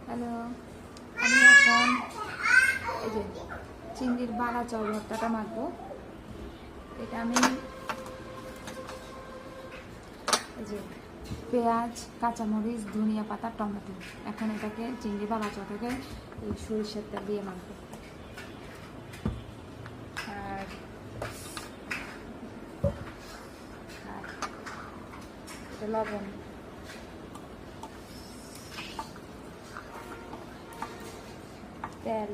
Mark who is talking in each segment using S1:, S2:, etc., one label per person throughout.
S1: Hello, আমি এখন এই যে চিংড়ির বালা চাল ভর্তাটা মাখবো। এটা আমি এই যে পেঁয়াজ, কাঁচামরিচ, ধনিয়া পাতা, টমেটো, এখন এটাকে চিংড়ি বালা চালটাকে এই সরিষার তেল দিয়ে মাখবো। আর এটা লবণ, তেল,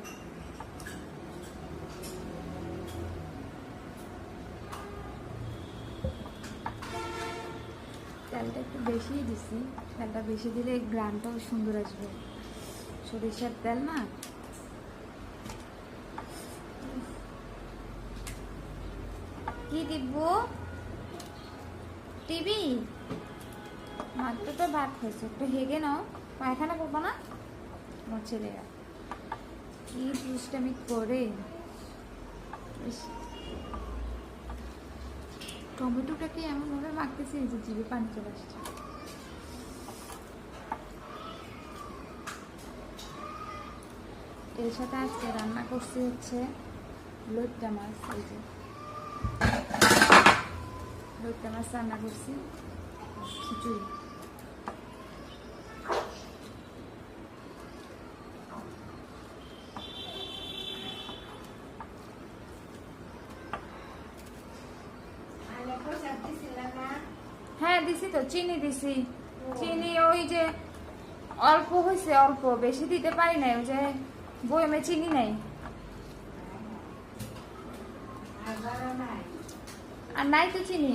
S1: তেলটা একটু বেশিই দিছি। তেলটা বেশি দিলে গ্রানটাও সুন্দর আসবে, সরিষার তেল না। কি দিব? টিভি? মাত্র তো ভাত খাইছো, একটু হেগে নাও। পায়খানা করবো না আমার ছেলেরা, কি দুষ্টামি করে। টমেটোটাকে এমনভাবে মাখতেছি যে জিভে পানি চলে আসছে। এর সাথে আজকে রান্না করছি হচ্ছে লইট্টা মাছ। এই যে লইট্টা মাছ রান্না করছি, খিচুড়ি। হ্যাঁ দিছি তো, চিনি দিছি। চিনি ওই যে অল্প হয়েছে, অল্প, বেশি দিতে পারি নাই। ওই যে বয়মে চিনি নাই। আর নাই তো চিনি,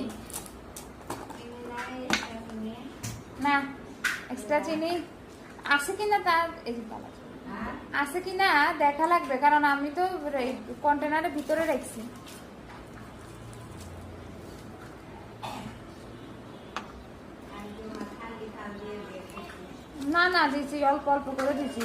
S1: না এক্সট্রা চিনি আছে কিনা তার আছে কিনা দেখা লাগবে, কারণ আমি তো কন্টেনারের ভিতরে রাখছি। না না দিছি, অল্প অল্প করে দিছি।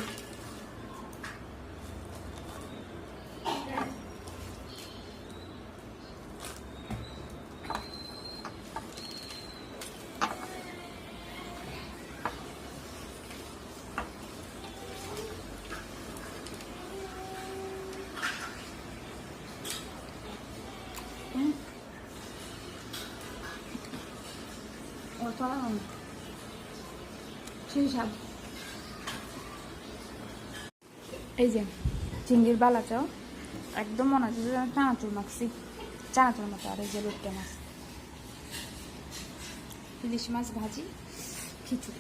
S1: এই যে চিংড়ির বালা চাও, একদম মনে হচ্ছে চানাচুর মাখছি, চানাচুর মতো। আর এই যে লইট্টা মাছ, ইলিশ মাছ ভাজি, খিচুড়ি।